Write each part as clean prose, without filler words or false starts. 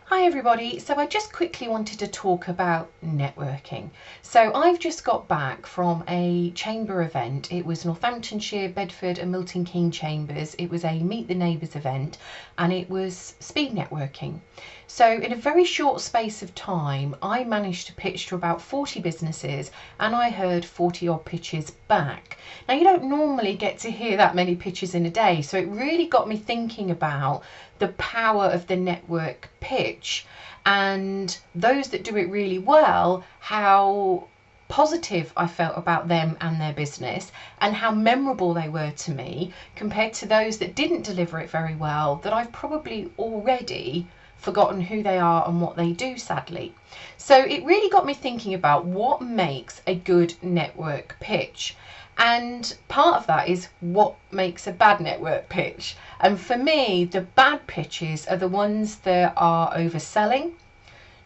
Hi everybody, so I just quickly wanted to talk about networking. So I've just got back from a chamber event. It was Northamptonshire, Bedford and Milton Keynes chambers. It was a meet the neighbours event and it was speed networking. So in a very short space of time I managed to pitch to about 40 businesses and I heard 40 odd pitches back. Now you don't normally get to hear that many pitches in a day, so it really got me thinking about the power of the network pitch, and those that do it really well, how positive I felt about them and their business and how memorable they were to me compared to those that didn't deliver it very well, that I've probably already forgotten who they are and what they do, sadly. So it really got me thinking about what makes a good network pitch. And part of that is what makes a bad network pitch. And for me, the bad pitches are the ones that are overselling,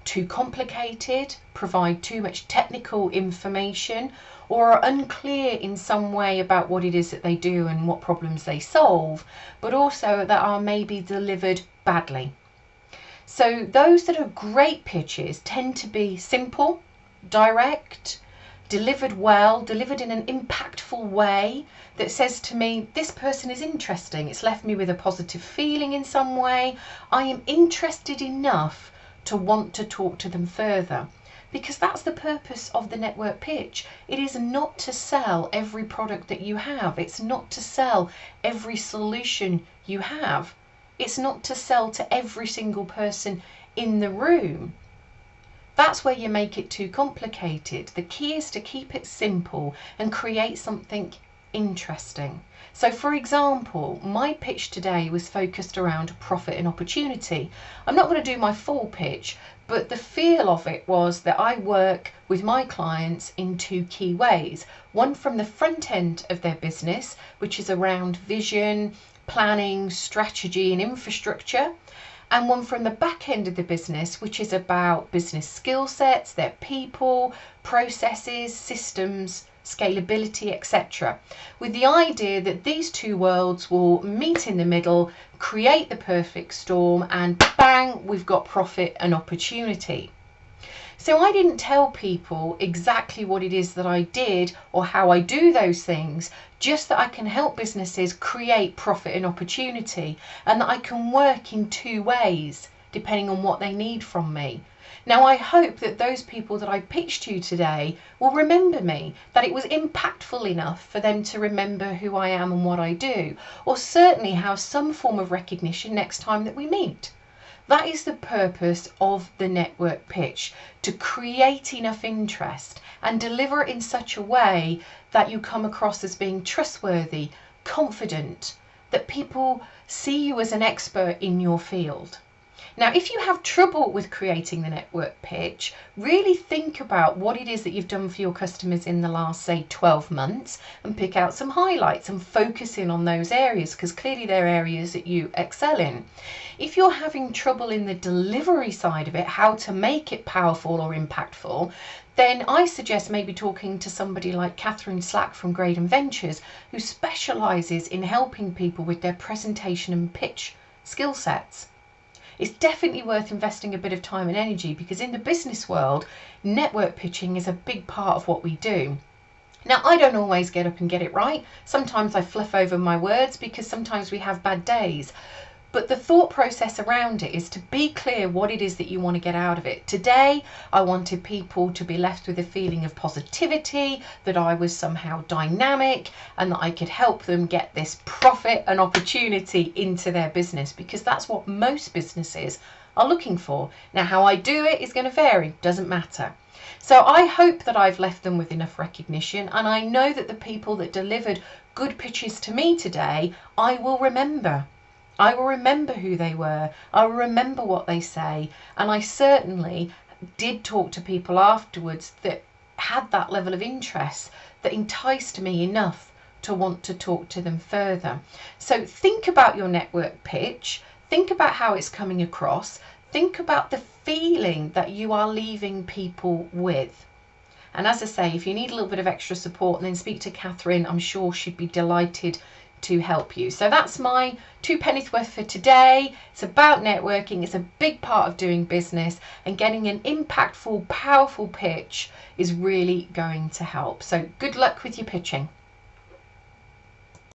too complicated, provide too much technical information, or are unclear in some way about what it is that they do and what problems they solve, but also that are maybe delivered badly. So those that are great pitches tend to be simple, direct, delivered well, delivered in an impactful way that says to me, this person is interesting. It's left me with a positive feeling in some way. I am interested enough to want to talk to them further, because that's the purpose of the network pitch. It is not to sell every product that you have. It's not to sell every solution you have. It's not to sell to every single person in the room. That's where you make it too complicated. The key is to keep it simple and create something interesting. So for example, my pitch today was focused around profit and opportunity. I'm not going to do my full pitch, but the feel of it was that I work with my clients in two key ways. One from the front end of their business, which is around vision, planning, strategy and infrastructure. And one from the back end of the business, which is about business skill sets, their people, processes, systems, scalability, etc. With the idea that these two worlds will meet in the middle, create the perfect storm, and bang, we've got profit and opportunity. So I didn't tell people exactly what it is that I did or how I do those things, just that I can help businesses create profit and opportunity, and that I can work in two ways depending on what they need from me. Now I hope that those people that I pitched to today will remember me, that it was impactful enough for them to remember who I am and what I do, or certainly have some form of recognition next time that we meet. That is the purpose of the network pitch, to create enough interest and deliver it in such a way that you come across as being trustworthy, confident, that people see you as an expert in your field. Now, if you have trouble with creating the network pitch, really think about what it is that you've done for your customers in the last, say, 12 months and pick out some highlights and focus in on those areas, because clearly they're areas that you excel in. If you're having trouble in the delivery side of it, how to make it powerful or impactful, then I suggest maybe talking to somebody like Catherine Slack from Graydon Ventures, who specialises in helping people with their presentation and pitch skill sets. It's definitely worth investing a bit of time and energy, because in the business world, network pitching is a big part of what we do. Now, I don't always get up and get it right. Sometimes I fluff over my words because sometimes we have bad days. But the thought process around it is to be clear what it is that you want to get out of it. Today, I wanted people to be left with a feeling of positivity, that I was somehow dynamic and that I could help them get this profit and opportunity into their business, because that's what most businesses are looking for. Now, how I do it is going to vary, doesn't matter. So I hope that I've left them with enough recognition, and I know that the people that delivered good pitches to me today, I will remember. I will remember who they were, I will remember what they say, and I certainly did talk to people afterwards that had that level of interest that enticed me enough to want to talk to them further. So think about your network pitch, think about how it's coming across, think about the feeling that you are leaving people with. And as I say, if you need a little bit of extra support, then speak to Catherine. I'm sure she'd be delighted to help you. So that's my 2 pennies worth for today. It's about networking. It's a big part of doing business, and getting an impactful, powerful pitch is really going to help. So good luck with your pitching.